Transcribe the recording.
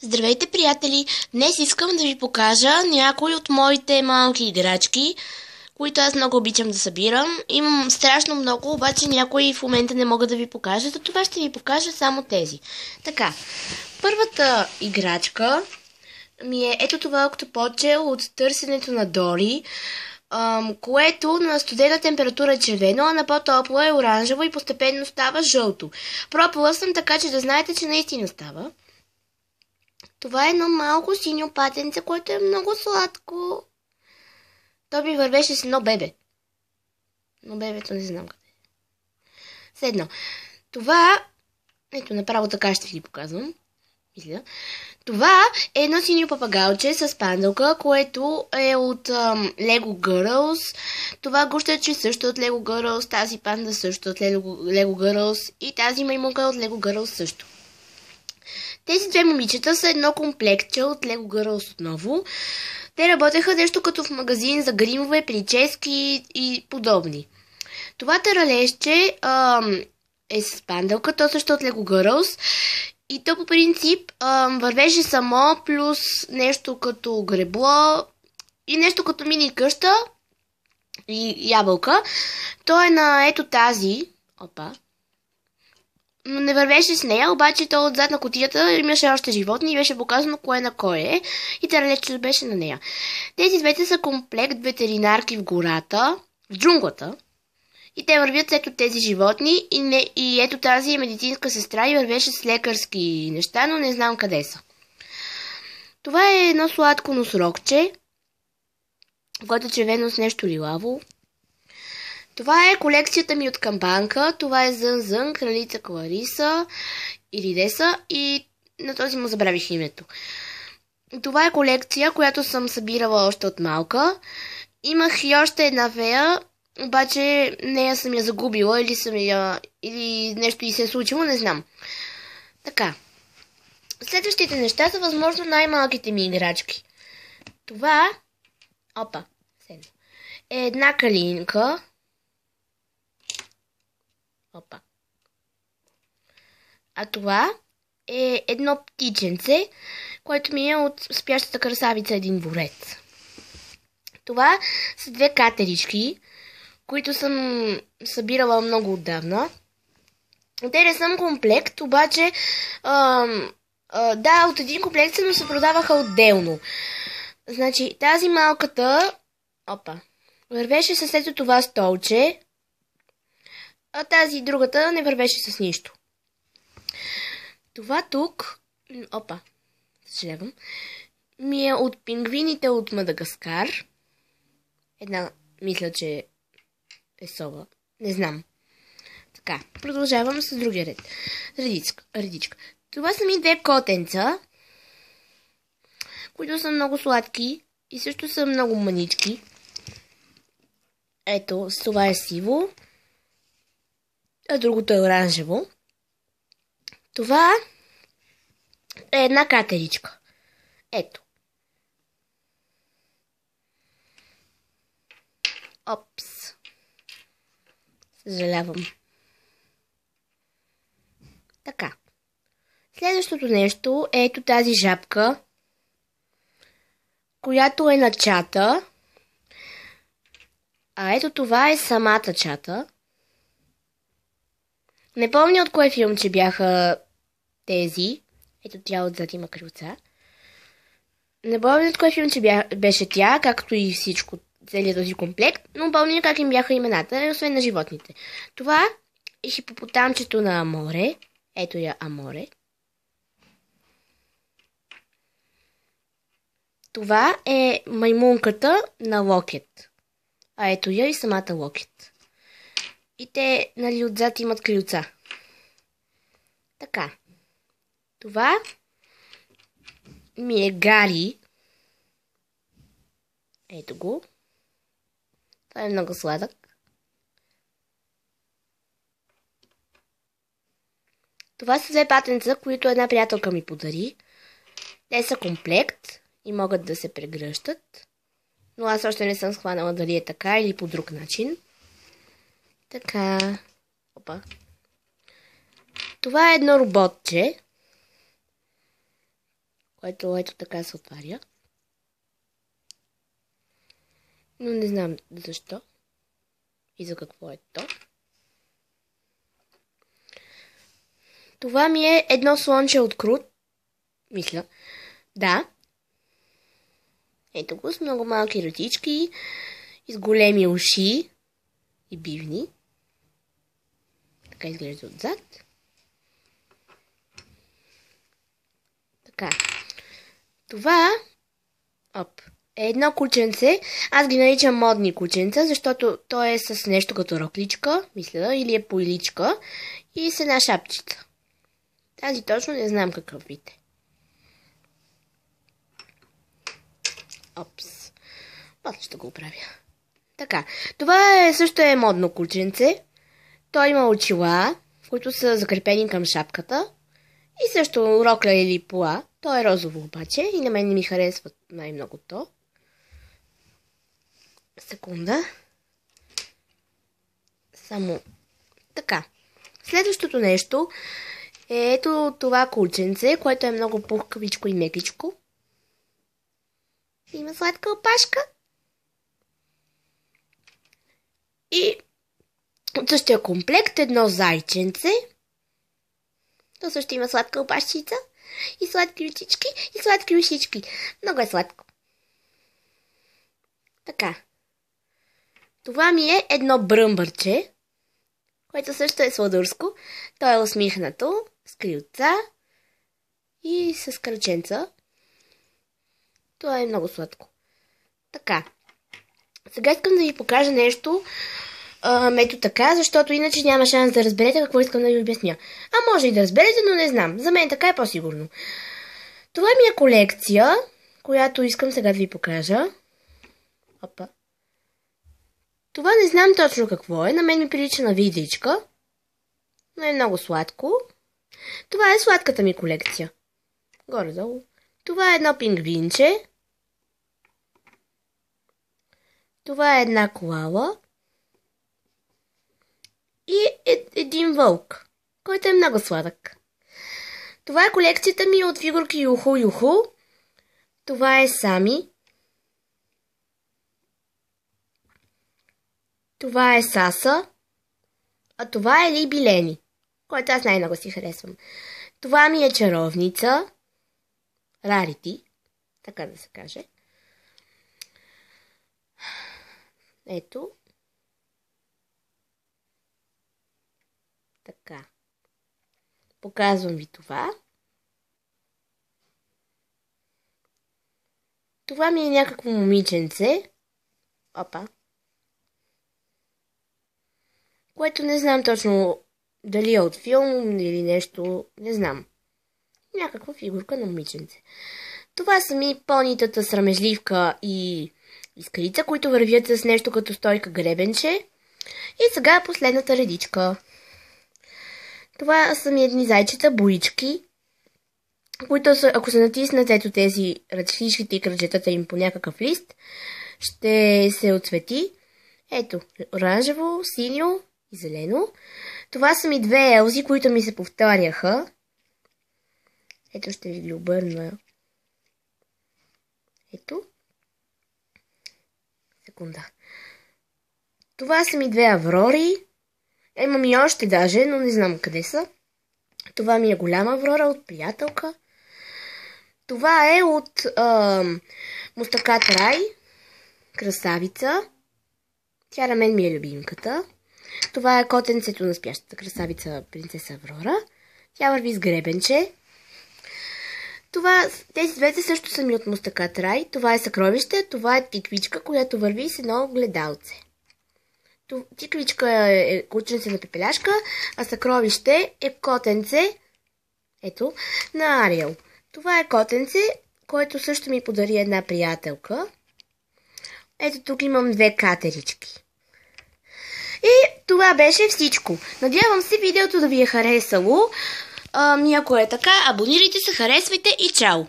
Здравейте, приятели! Днес искам да ви покажа някои от моите малки играчки, които аз много обичам да събирам. Имам страшно много, обаче някои в момента не мога да ви покажа, за това ще ви покажа само тези. Така, първата играчка ми е ето това октоподче от търсенето на Дори, което на студена температура е червено, а на по-топло е оранжево и постепенно става жълто. Пробвала съм така, че да знаете, че наистина става. Това е едно малко синьо патенце, което е много сладко. То ми вървеше с едно бебе. Но бебето не знам къде. Следно. Това, ето направо така ще ви показвам. Мисля. Това е едно синьо папагалче с панделка, което е от Lego Girls. Това гущаче също от Lego Girls, тази панда също от Lego Girls и тази маймунка от Lego Girls също. Тези две момичета са едно комплектче от Lego Girls отново. Те работеха нещо като в магазин за гримове, прически и подобни. Това таралежче е с панделка, то също от Lego Girls. И то по принцип вървеше само, плюс нещо като гребло и нещо като мини къща и ябълка. То е на ето тази. Опа. Но не вървеше с нея, обаче то отзад на кутията имаше още животни и беше показано кое на кой е. И таралежчето беше на нея. Тези двете са комплект ветеринарки в гората, в джунглата. И те вървят след тези животни и ето тази е медицинска сестра и вървеше с лекарски неща, но не знам къде са. Това е едно сладко носорогче, което е червено с нещо лилаво. Това е колекцията ми от камбанка. Това е Зън-Зън, кралица Клариса или Деса и на този му забравих името. Това е колекция, която съм събирала още от малка. Имах и още една фея, обаче нея съм я загубила или нещо и се е случило, не знам. Така. Следващите неща са възможно най-малките ми играчки. Това е една калинка. А това е едно птиченце, което ми е от спящата красавица един дворец. Това са две катерички, които съм събирала много отдавна. Те не съм комплект, обаче да, от един комплект са, но се продаваха отделно. Значи, тази малката вървеше със ето това столче, а тази другата не вървеше с нищо. Това тук, съжалявам, ми е от пингвините от Мадагаскар. Една, мисля, че е сова. Не знам. Така, продължавам с другия ред. Редичка. Това са ми две котенца, които са много сладки и също са много манички. Ето, с това е сиво, а другото е оранжево. Това е една катеричка. Ето. Опс. Съжалявам. Така. Следващото нещо е ето тази жабка, която е на чата. А ето това е самата чата. Не помня от кое филмче бяха тези. Ето тя отзад има крилца. Не помня от кое филмче беше тя, както и всичко, целият този комплект, но помня как им бяха имената, освен на животните. Това е хипопотамчето на Аморе. Ето я Аморе. Това е маймунката на Локет. А ето я и самата Локет. И те, отзад имат крилца. Така. Това ми е Гари. Ето го. Това е много сладък. Това са две патенца, които една приятелка ми подари. Те са комплект и могат да се прегръщат. Но аз още не съм схванала дали е така или по друг начин. Така. Това е едно роботче, което ето така се отваря. Но не знам защо и за какво е то. Това ми е едно слънче от крут. Мисля. Да. Ето го с много малки рътички и с големи уши и бивни. Така изглежда отзад. Така. Това е едно кученце. Аз ги наричам модни кученца, защото то е с нещо като рокличка, мисля, или е поиличка и с една шапчица. Тази точно не знам какъв вид е. Опс. После ще го оправя. Така. Това също е модно кученце. Той има очила, които са закрепени към шапката. И също рокля или пола. То е розово обаче и на мен не ми харесва най-много то. Секунда. Само така. Следващото нещо е ето това кученце, което е много пухкавичко и мекичко. Има сладка опашка. И от същия комплект едно зайченце. То също има сладка опашчица. И сладки очички, и сладки ушички. Много е сладко. Така. Това ми е едно бръмбърче, което също е сладурско. То е усмихнато, с крилца и с кръченца. То е много сладко. Така. Сега искам да ви покажа нещо ето така, защото иначе няма шанс да разберете какво искам да ви обясня. А може и да разберете, но не знам. За мен така е по-сигурно. Това ми е колекция, която искам сега да ви покажа. Опа. Това не знам точно какво е. На мен ми прилича на видичка. Но е много сладко. Това е сладката ми колекция. Горе-долу. Това е едно пингвинче. Това е една коала. И един вълк, който е много сладък. Това е колекцията ми от фигурки Юху-Юху. Това е Сами. Това е Саса. А това е Либи Лени, който аз най-много си харесвам. Това ми е чаровница. Рарити, така да се каже. Ето. Така. Показвам ви това. Това ми е някакво момиченце. Опа. Което не знам точно дали е от филм или нещо. Не знам. Някаква фигурка на момиченце. Това са ми понитата срамежливка и искрица, които вървят с нещо като стойка гребенче. И сега последната редичка. Това са ми едни зайчета, боички, които ако се натиснат ето тези ръчичките и кръчетата им по някакъв лист, ще се отцвети. Ето, оранжево, синьо и зелено. Това са ми две елзи, които ми се повтаряха. Ето ще ви ги обърна. Ето. Секунда. Това са ми две аврори. Имам и още даже, но не знам къде са. Това ми е голяма аврора от приятелка. Това е от Мустакат Рай. Красавица. Тя на мен ми е любимката. Това е котенцето на спящата красавица принцеса Аврора. Тя върви с гребенче. Тези двете също са ми от Мустакат Рай. Това е съкровище, това е тиквичка, която върви с едно гледалце. Тиквичка е кученце на пепеляшка, а съкровище е котенце, ето, на Ариел. Това е котенце, който също ми подари една приятелка. Ето тук имам две катерички. И това беше всичко. Надявам се видеото да ви е харесало. Ако е така, абонирайте се, харесвайте и чао!